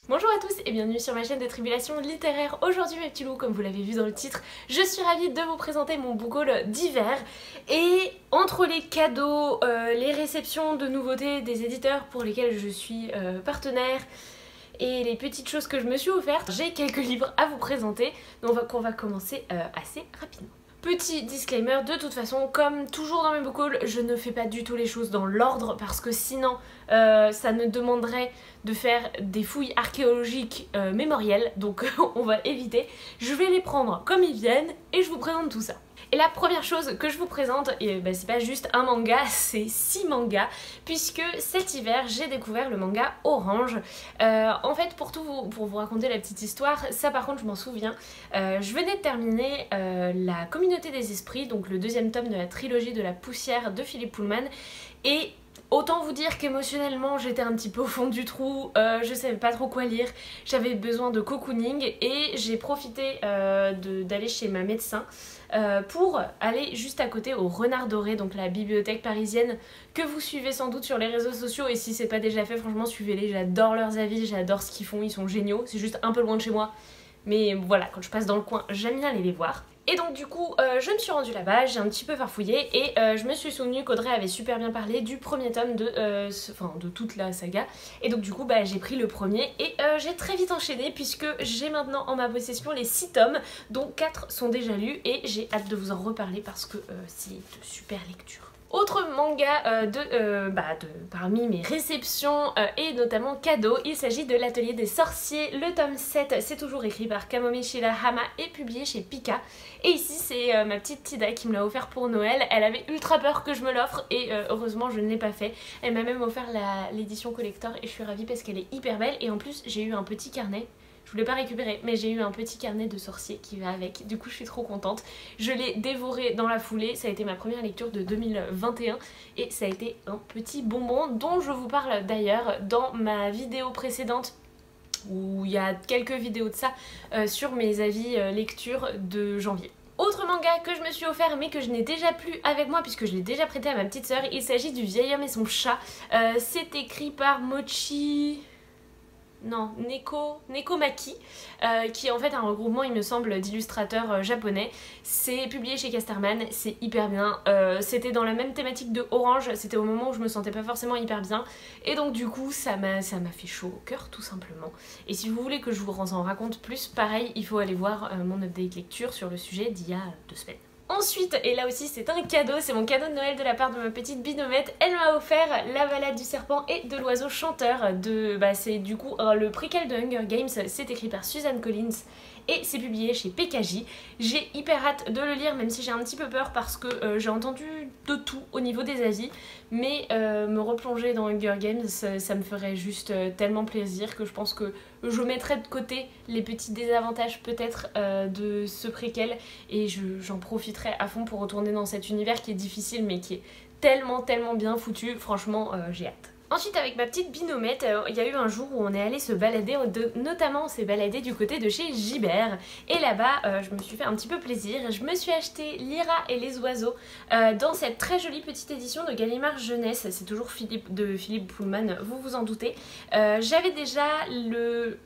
Bonjour à tous et bienvenue sur ma chaîne de tribulations littéraires. Aujourd'hui mes petits loups, comme vous l'avez vu dans le titre, je suis ravie de vous présenter mon book haul d'hiver. Et entre les cadeaux, les réceptions de nouveautés des éditeurs pour lesquels je suis partenaire et les petites choses que je me suis offertes, j'ai quelques livres à vous présenter, donc on va commencer assez rapidement. Petit disclaimer, de toute façon, comme toujours dans mes book hauls, je ne fais pas du tout les choses dans l'ordre parce que sinon ça me demanderait de faire des fouilles archéologiques mémorielles, donc on va éviter. Je vais les prendre comme ils viennent et je vous présente tout ça. Et la première chose que je vous présente, c'est pas juste un manga, c'est 6 mangas, puisque cet hiver j'ai découvert le manga Orange. En fait, pour vous raconter la petite histoire, ça par contre je m'en souviens, je venais de terminer La Communauté des Esprits, donc le deuxième tome de la trilogie de la poussière de Philippe Pullman, et autant vous dire qu'émotionnellement j'étais un petit peu au fond du trou, je savais pas trop quoi lire, j'avais besoin de cocooning et j'ai profité d'aller chez ma médecin pour aller juste à côté au Renard Doré, donc la bibliothèque parisienne que vous suivez sans doute sur les réseaux sociaux, et si c'est pas déjà fait, franchement suivez-les, j'adore leurs avis, j'adore ce qu'ils font, ils sont géniaux, c'est juste un peu loin de chez moi, mais voilà, quand je passe dans le coin, j'aime bien aller les voir. Et donc du coup, je me suis rendue là-bas, j'ai un petit peu farfouillé et je me suis souvenue qu'Audrey avait super bien parlé du premier tome de toute la saga. Et donc du coup, j'ai pris le premier et j'ai très vite enchaîné puisque j'ai maintenant en ma possession les 6 tomes, dont 4 sont déjà lus et j'ai hâte de vous en reparler parce que c'est de super lecture. Autre manga parmi mes réceptions et notamment cadeaux, il s'agit de l'Atelier des Sorciers, le tome 7, c'est toujours écrit par Kamome Shirahama et publié chez Pika. Et ici c'est ma petite Tida qui me l'a offert pour Noël, elle avait ultra peur que je me l'offre et heureusement je ne l'ai pas fait. Elle m'a même offert l'édition collector et je suis ravie parce qu'elle est hyper belle et en plus j'ai eu un petit carnet. Je voulais pas récupérer, mais j'ai eu un petit carnet de sorcier qui va avec, du coup je suis trop contente. Je l'ai dévoré dans la foulée, ça a été ma première lecture de 2021 et ça a été un petit bonbon dont je vous parle d'ailleurs dans ma vidéo précédente où il y a quelques vidéos de ça sur mes avis lecture de janvier. Autre manga que je me suis offert mais que je n'ai déjà plus avec moi puisque je l'ai déjà prêté à ma petite sœur, il s'agit du Vieil homme et son chat. C'est écrit par Nekomaki, qui est en fait un regroupement, il me semble, d'illustrateurs japonais. C'est publié chez Casterman, c'est hyper bien. C'était dans la même thématique de Orange, c'était au moment où je me sentais pas forcément hyper bien. Et donc du coup, ça m'a fait chaud au cœur, tout simplement. Et si vous voulez que je vous en raconte plus, pareil, il faut aller voir mon update lecture sur le sujet d'il y a 2 semaines. Ensuite, et là aussi c'est un cadeau, c'est mon cadeau de Noël de la part de ma petite binomette. Elle m'a offert La Balade du serpent et de l'oiseau chanteur c'est du coup le préquel de Hunger Games, c'est écrit par Suzanne Collins et c'est publié chez PKJ. J'ai hyper hâte de le lire même si j'ai un petit peu peur parce que j'ai entendu de tout au niveau des avis, mais me replonger dans Hunger Games ça me ferait juste tellement plaisir que je pense que je mettrai de côté les petits désavantages peut-être de ce préquel et j'en profiterai à fond pour retourner dans cet univers qui est difficile mais qui est tellement bien foutu, franchement j'ai hâte. Ensuite avec ma petite binomette, il y a eu un jour où on est allé se balader, notamment on s'est baladé du côté de chez Gibert et là-bas je me suis fait un petit peu plaisir, je me suis acheté Lyra et les oiseaux dans cette très jolie petite édition de Gallimard Jeunesse, c'est toujours de Philippe Pullman, vous vous en doutez. J'avais déjà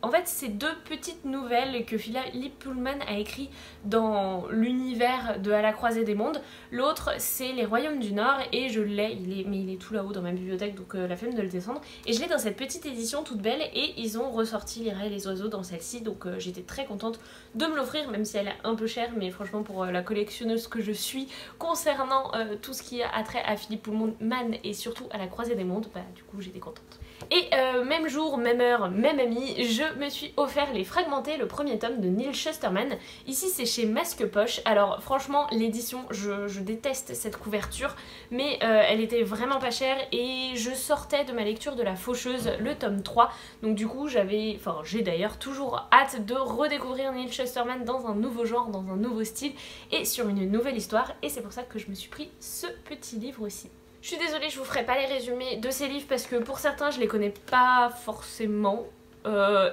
en fait c'est 2 petites nouvelles que Philippe Pullman a écrit dans l'univers de À la croisée des mondes, l'autre c'est Les Royaumes du Nord et je l'ai, mais il est tout là-haut dans ma bibliothèque donc la flemme de le descendre, et je l'ai dans cette petite édition toute belle et ils ont ressorti Lyra et les oiseaux dans celle-ci donc j'étais très contente de me l'offrir même si elle est un peu chère, mais franchement pour la collectionneuse que je suis concernant tout ce qui a trait à Philippe Pullman et surtout à la croisée des mondes, du coup j'étais contente. Et même jour, même heure, même ami, je me suis offert Les Fragmentés, le premier tome de Neil Shusterman. Ici c'est chez Masque Poche. Alors franchement l'édition, je déteste cette couverture, mais elle était vraiment pas chère et je sortais de ma lecture de La Faucheuse, le tome 3. Donc du coup j'ai d'ailleurs toujours hâte de redécouvrir Neil Shusterman dans un nouveau genre, dans un nouveau style et sur une nouvelle histoire. Et c'est pour ça que je me suis pris ce petit livre aussi. Je suis désolée, je vous ferai pas les résumés de ces livres parce que pour certains je les connais pas forcément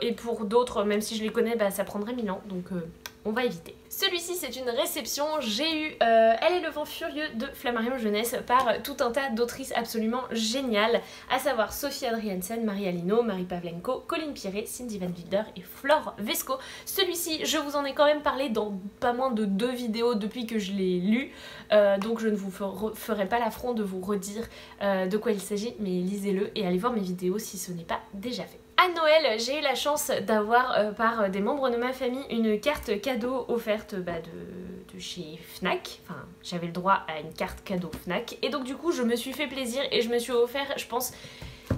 et pour d'autres même si je les connais ça prendrait 1000 ans donc on va éviter. Celui-ci c'est une réception, j'ai eu Elle est le vent furieux de Flammarion Jeunesse par tout un tas d'autrices absolument géniales, à savoir Sophie Adriansen, Marie Alino, Marie Pavlenko, Colline Pierret, Cindy Van Wilder et Flore Vesco. Celui-ci je vous en ai quand même parlé dans pas moins de 2 vidéos depuis que je l'ai lu, donc je ne vous ferai pas l'affront de vous redire de quoi il s'agit, mais lisez-le et allez voir mes vidéos si ce n'est pas déjà fait. À Noël, j'ai eu la chance d'avoir par des membres de ma famille une carte cadeau offerte de chez Fnac. Enfin, j'avais le droit à une carte cadeau Fnac. Et donc du coup, je me suis fait plaisir et je me suis offert, je pense,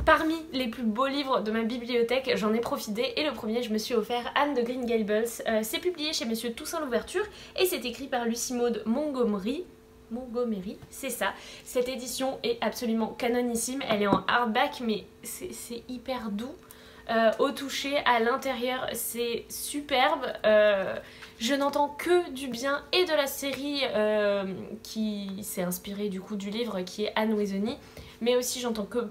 parmi les plus beaux livres de ma bibliothèque. J'en ai profité. Et le premier, je me suis offert Anne de Green Gables. C'est publié chez Monsieur Toussaint Louverture et c'est écrit par Lucie Maud Montgomery, c'est ça. Cette édition est absolument canonissime. Elle est en hardback, mais c'est hyper doux. Au toucher, à l'intérieur, c'est superbe. Je n'entends que du bien et de la série qui s'est inspirée du coup du livre qui est Anne Wesony, mais aussi j'entends que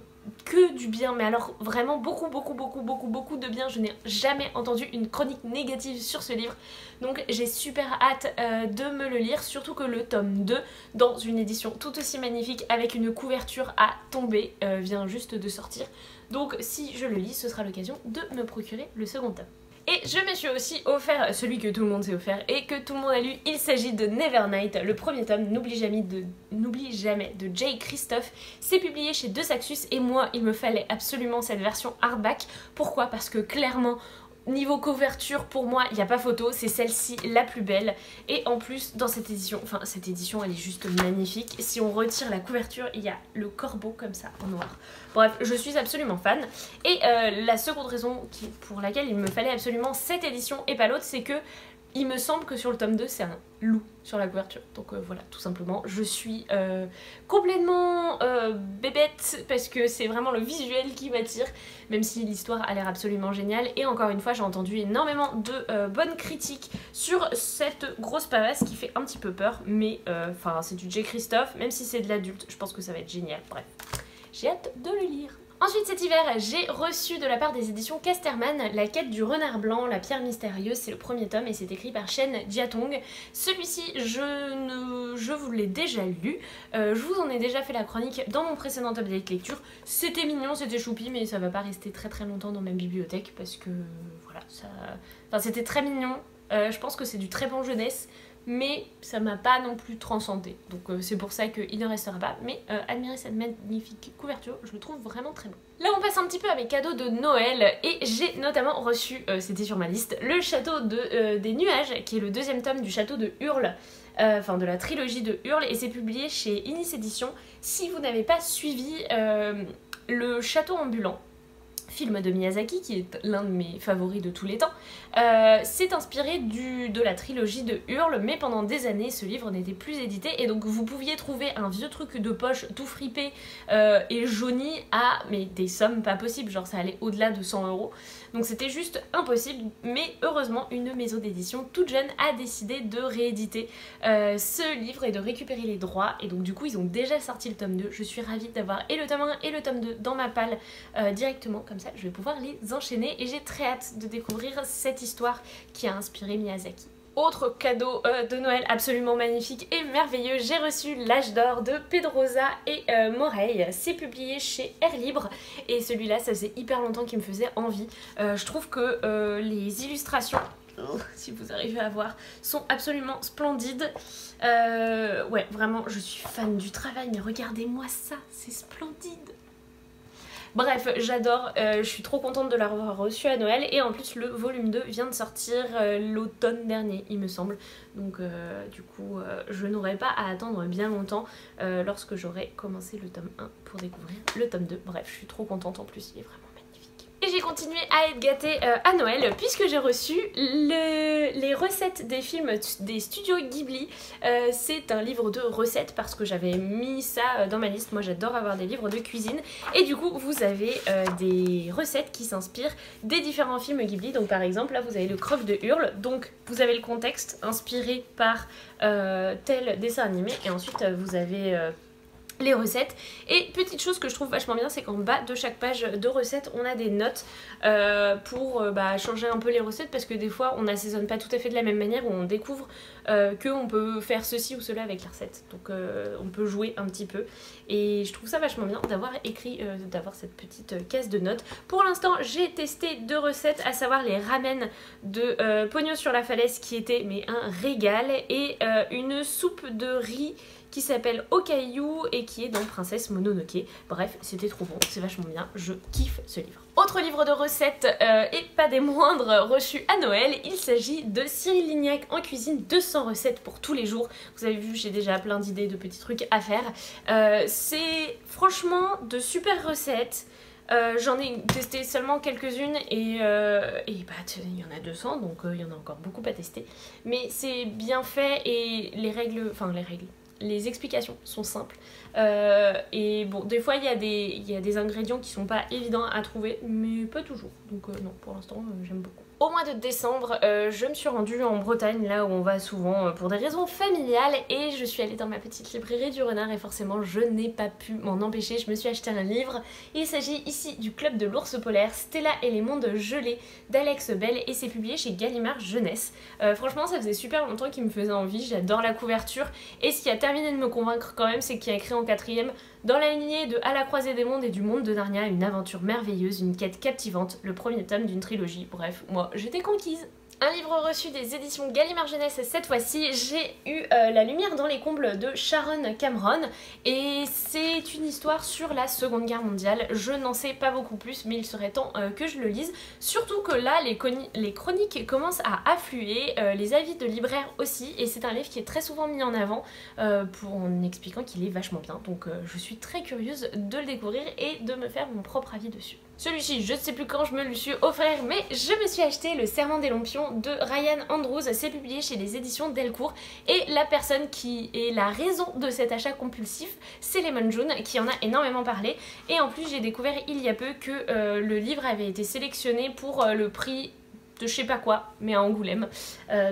du bien, mais alors vraiment beaucoup de bien. Je n'ai jamais entendu une chronique négative sur ce livre, donc j'ai super hâte de me le lire, surtout que le tome 2, dans une édition tout aussi magnifique avec une couverture à tomber, vient juste de sortir. Donc si je le lis, ce sera l'occasion de me procurer le second tome. Et je me suis aussi offert celui que tout le monde s'est offert et que tout le monde a lu. Il s'agit de Nevernight, le premier tome, N'oublie jamais de Jay Christophe. C'est publié chez De Saxus et moi il me fallait absolument cette version hardback. Pourquoi? Parce que clairement, niveau couverture, pour moi, il n'y a pas photo, c'est celle-ci la plus belle. Et en plus, dans cette édition, elle est juste magnifique. Si on retire la couverture, il y a le corbeau comme ça, en noir. Bref, je suis absolument fan. Et la seconde raison pour laquelle il me fallait absolument cette édition et pas l'autre, c'est que il me semble que sur le tome 2, c'est un loup sur la couverture. Donc voilà, tout simplement, je suis complètement bébête parce que c'est vraiment le visuel qui m'attire, même si l'histoire a l'air absolument géniale. Et encore une fois, j'ai entendu énormément de bonnes critiques sur cette grosse pavasse qui fait un petit peu peur, mais c'est du Jay Christophe, même si c'est de l'adulte, je pense que ça va être génial. Bref, j'ai hâte de le lire. Ensuite cet hiver, j'ai reçu de la part des éditions Casterman La quête du renard blanc, la pierre mystérieuse, c'est le premier tome et c'est écrit par Shen Jiatong. Celui-ci, je vous l'ai déjà lu, je vous en ai déjà fait la chronique dans mon précédent update lecture. C'était mignon, c'était choupi, mais ça va pas rester très longtemps dans ma bibliothèque parce que voilà, c'était très mignon, je pense que c'est du très bon jeunesse. Mais ça m'a pas non plus transcendé, donc c'est pour ça qu'il ne restera pas, mais admirez cette magnifique couverture, je le trouve vraiment très beau. Là on passe un petit peu à mes cadeaux de Noël, et j'ai notamment reçu, c'était sur ma liste, le château des nuages, qui est le deuxième tome du château de Hurle, de la trilogie de Hurle, et c'est publié chez Inis Éditions. Si vous n'avez pas suivi le château ambulant, film de Miyazaki, qui est l'un de mes favoris de tous les temps, c'est inspiré de la trilogie de Hurle, mais pendant des années ce livre n'était plus édité et donc vous pouviez trouver un vieux truc de poche tout fripé et jauni à des sommes pas possibles, genre ça allait au-delà de 100 €, donc c'était juste impossible. Mais heureusement une maison d'édition toute jeune a décidé de rééditer ce livre et de récupérer les droits, et donc du coup ils ont déjà sorti le tome 2, je suis ravie d'avoir et le tome 1 et le tome 2 dans ma palle directement, comme ça je vais pouvoir les enchaîner et j'ai très hâte de découvrir cette histoire qui a inspiré Miyazaki. Autre cadeau de Noël absolument magnifique et merveilleux, j'ai reçu L'Âge d'or de Pedrosa et Morey. C'est publié chez Air Libre et celui-là ça faisait hyper longtemps qu'il me faisait envie. Je trouve que les illustrations, si vous arrivez à voir, sont absolument splendides. Ouais, vraiment je suis fan du travail, mais regardez-moi ça, c'est splendide. Bref, j'adore, je suis trop contente de l'avoir reçu à Noël, et en plus le volume 2 vient de sortir l'automne dernier il me semble, donc du coup je n'aurai pas à attendre bien longtemps lorsque j'aurai commencé le tome 1 pour découvrir le tome 2. Bref, je suis trop contente, en plus il est vraiment magnifique. Et j'ai continué à être gâtée à Noël puisque j'ai reçu les recettes des films des studios Ghibli. C'est un livre de recettes parce que j'avais mis ça dans ma liste. Moi j'adore avoir des livres de cuisine, et du coup vous avez des recettes qui s'inspirent des différents films Ghibli. Donc par exemple là vous avez le Croc de Hurle, donc vous avez le contexte inspiré par tel dessin animé, et ensuite vous avez les recettes. Et petite chose que je trouve vachement bien, c'est qu'en bas de chaque page de recettes on a des notes pour changer un peu les recettes, parce que des fois on n'assaisonne pas tout à fait de la même manière, où on découvre qu'on peut faire ceci ou cela avec la recette, donc on peut jouer un petit peu, et je trouve ça vachement bien d'avoir écrit, d'avoir cette petite case de notes. Pour l'instant j'ai testé 2 recettes, à savoir les ramen de Pognon sur la falaise qui était mais un régal, et une soupe de riz qui s'appelle Okayu et qui est dans Princesse Mononoke. Bref, c'était trop bon, c'est vachement bien, je kiffe ce livre. Autre livre de recettes, et pas des moindres, reçu à Noël, il s'agit de Cyril Lignac en cuisine, 200 recettes pour tous les jours. Vous avez vu, j'ai déjà plein d'idées de petits trucs à faire. C'est franchement de super recettes. J'en ai testé seulement quelques-unes et il y en a 200, donc il y en a encore beaucoup à tester. Mais c'est bien fait et les explications sont simples. Et bon, des fois il y a des ingrédients qui sont pas évidents à trouver, mais pas toujours. Donc non, pour l'instant j'aime beaucoup. Au mois de décembre, je me suis rendue en Bretagne, là où on va souvent pour des raisons familiales, et je suis allée dans ma petite librairie du Renard et forcément je n'ai pas pu m'en empêcher, je me suis acheté un livre. Il s'agit ici du Club de l'Ours Polaire, Stella et les mondes gelés d'Alex Bell, et c'est publié chez Gallimard Jeunesse. Franchement ça faisait super longtemps qu'il me faisait envie, j'adore la couverture, et ce qui a terminé de me convaincre quand même, c'est qu'il y a écrit en 4e: dans la lignée de À la croisée des mondes et du monde de Narnia, une aventure merveilleuse, une quête captivante, le premier tome d'une trilogie. Bref, moi j'étais conquise. Un livre reçu des éditions Gallimard Jeunesse cette fois-ci, j'ai eu La lumière dans les combles de Sharon Cameron, et c'est une histoire sur la Seconde Guerre mondiale. Je n'en sais pas beaucoup plus, mais il serait temps que je le lise, surtout que là les chroniques commencent à affluer, les avis de libraires aussi, et c'est un livre qui est très souvent mis en avant en expliquant qu'il est vachement bien, donc je suis très curieuse de le découvrir et de me faire mon propre avis dessus. Celui-ci, je ne sais plus quand je me le suis offert, mais je me suis acheté Le Serment des Lampions de Ryan Andrews. C'est publié chez les éditions Delcourt, et la personne qui est la raison de cet achat compulsif, c'est Lemon June, qui en a énormément parlé. Et en plus j'ai découvert il y a peu que le livre avait été sélectionné pour le prix de je sais pas quoi, mais à Angoulême,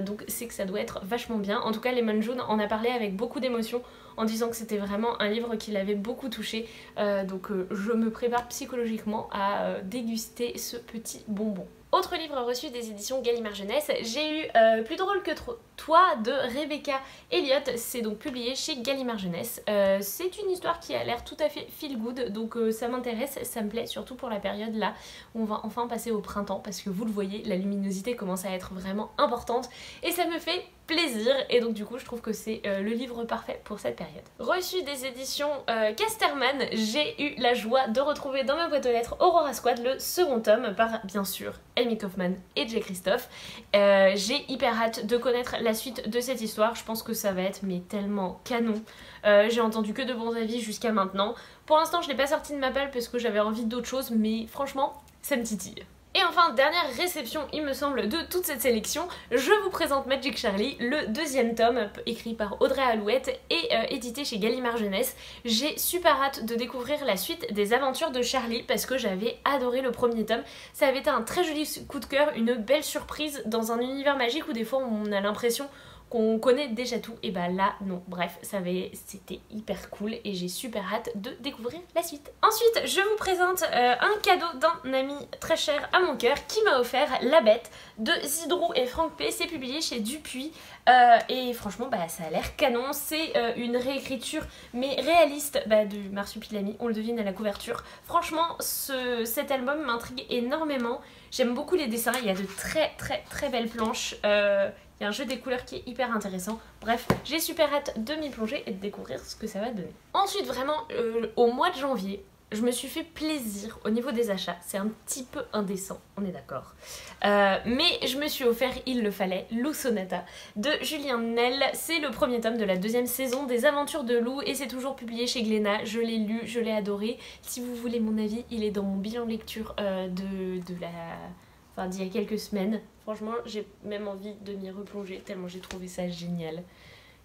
donc c'est que ça doit être vachement bien. En tout cas Lemon June en a parlé avec beaucoup d'émotion, en disant que c'était vraiment un livre qui l'avait beaucoup touché, donc je me prépare psychologiquement à déguster ce petit bonbon. Autre livre reçu des éditions Gallimard Jeunesse, j'ai eu Plus drôle que toi de Rebecca Elliott, c'est donc publié chez Gallimard Jeunesse. C'est une histoire qui a l'air tout à fait feel good, donc ça m'intéresse, ça me plaît, surtout pour la période là où on va enfin passer au printemps, parce que vous le voyez, la luminosité commence à être vraiment importante et ça me fait plaisir, et donc du coup je trouve que c'est le livre parfait pour cette période. Reçu des éditions Casterman, j'ai eu la joie de retrouver dans ma boîte aux lettres Aurora Squad, le second tome par bien sûr Amy Kaufman et Jay Christophe. J'ai hyper hâte de connaître la suite de cette histoire, je pense que ça va être mais tellement canon. J'ai entendu que de bons avis jusqu'à maintenant. Pour l'instant je l'ai pas sorti de ma palle parce que j'avais envie d'autre chose, mais franchement ça me titille. Et enfin, dernière réception, il me semble, de toute cette sélection, je vous présente Magic Charlie, le deuxième tome, écrit par Audrey Alouette et édité chez Gallimard Jeunesse. J'ai super hâte de découvrir la suite des aventures de Charlie, parce que j'avais adoré le premier tome. Ça avait été un très joli coup de cœur, une belle surprise dans un univers magique où des fois on a l'impression qu'on connaît déjà tout, et bah là non. Bref, c'était hyper cool et j'ai super hâte de découvrir la suite. Ensuite je vous présente un cadeau d'un ami très cher à mon cœur qui m'a offert La Bête de Zidrou et Franck P. C'est publié chez Dupuis et franchement bah ça a l'air canon. C'est une réécriture mais réaliste de Marsupilami, on le devine à la couverture. Franchement cet album m'intrigue énormément, j'aime beaucoup les dessins, il y a de très belles planches, il y a un jeu des couleurs qui est hyper intéressant. Bref, j'ai super hâte de m'y plonger et de découvrir ce que ça va donner. Ensuite, vraiment, au mois de janvier, je me suis fait plaisir au niveau des achats. C'est un petit peu indécent, on est d'accord. Mais je me suis offert, il le fallait, Lou Sonata de Julien Nel. C'est le premier tome de la deuxième saison des aventures de Lou et c'est toujours publié chez Glénat. Je l'ai lu, je l'ai adoré. Si vous voulez mon avis, il est dans mon bilan lecture d'il y a quelques semaines. Franchement, j'ai même envie de m'y replonger tellement j'ai trouvé ça génial.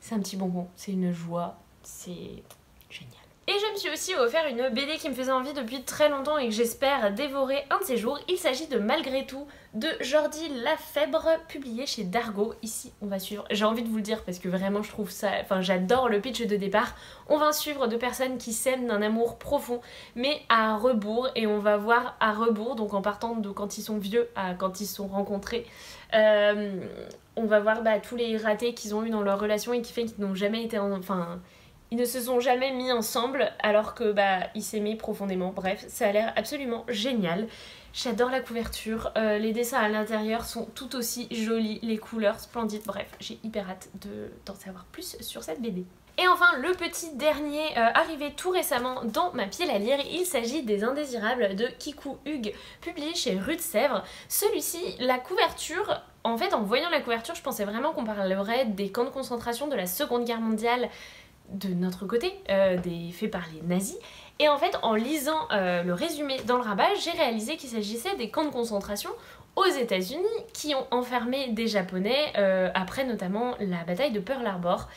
C'est un petit bonbon, c'est une joie, c'est génial. Et je me suis aussi offert une BD qui me faisait envie depuis très longtemps et que j'espère dévorer un de ces jours. Il s'agit de Malgré tout de Jordi Lafèbre, publié chez Dargaud. Ici, on va suivre, j'ai envie de vous le dire parce que vraiment je trouve ça, enfin j'adore le pitch de départ. On va suivre deux personnes qui s'aiment d'un amour profond, mais à rebours, et on va voir à rebours, donc en partant de quand ils sont vieux à quand ils se sont rencontrés. On va voir tous les ratés qu'ils ont eu dans leur relation et qui fait qu'ils n'ont jamais été ils ne se sont jamais mis ensemble alors que ils s'aimaient profondément. Bref, ça a l'air absolument génial. J'adore la couverture, les dessins à l'intérieur sont tout aussi jolis, les couleurs splendides. Bref, j'ai hyper hâte d'en savoir plus sur cette BD. Et enfin, le petit dernier arrivé tout récemment dans ma pile à lire, il s'agit des Indésirables de Kikou Hugues, publié chez Rue de Sèvres. Celui-ci, la couverture, en fait en voyant la couverture, je pensais vraiment qu'on parlerait des camps de concentration de la Seconde Guerre mondiale de notre côté, faits par les nazis. Et en fait, en lisant le résumé dans le rabat, j'ai réalisé qu'il s'agissait des camps de concentration aux États-Unis qui ont enfermé des Japonais après notamment la bataille de Pearl Harbor.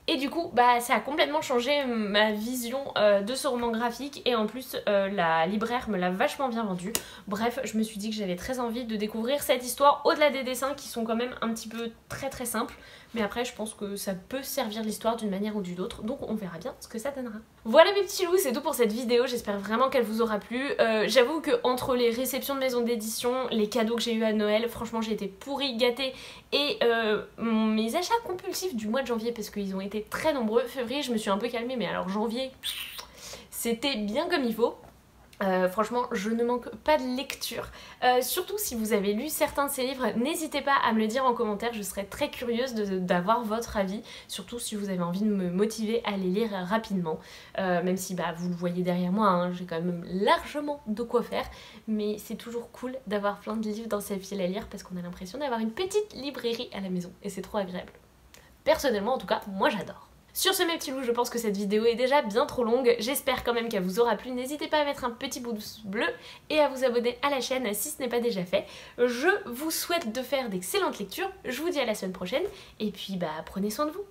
Et du coup, ça a complètement changé ma vision de ce roman graphique, et en plus la libraire me l'a vachement bien vendu. Bref, je me suis dit que j'avais très envie de découvrir cette histoire au-delà des dessins qui sont quand même un petit peu très simples. Mais après, je pense que ça peut servir l'histoire d'une manière ou d'une autre, donc on verra bien ce que ça donnera. Voilà mes petits loups, c'est tout pour cette vidéo, j'espère vraiment qu'elle vous aura plu. J'avoue que entre les réceptions de maison d'édition, les cadeaux que j'ai eu à Noël, franchement j'ai été pourrie, gâtée, et mes achats compulsifs du mois de janvier, parce qu'ils ont été très nombreux. Février, je me suis un peu calmée, mais alors janvier, c'était bien comme il faut. Franchement, je ne manque pas de lecture. Surtout si vous avez lu certains de ces livres, n'hésitez pas à me le dire en commentaire, je serais très curieuse d'avoir votre avis, surtout si vous avez envie de me motiver à les lire rapidement. Même si vous le voyez derrière moi, hein, j'ai quand même largement de quoi faire, mais c'est toujours cool d'avoir plein de livres dans sa file à lire parce qu'on a l'impression d'avoir une petite librairie à la maison et c'est trop agréable. Personnellement en tout cas, moi j'adore. Sur ce mes petits loups, je pense que cette vidéo est déjà bien trop longue, j'espère quand même qu'elle vous aura plu. N'hésitez pas à mettre un petit pouce bleu et à vous abonner à la chaîne si ce n'est pas déjà fait. Je vous souhaite de faire d'excellentes lectures, je vous dis à la semaine prochaine, et puis prenez soin de vous.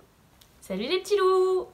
Salut les petits loups!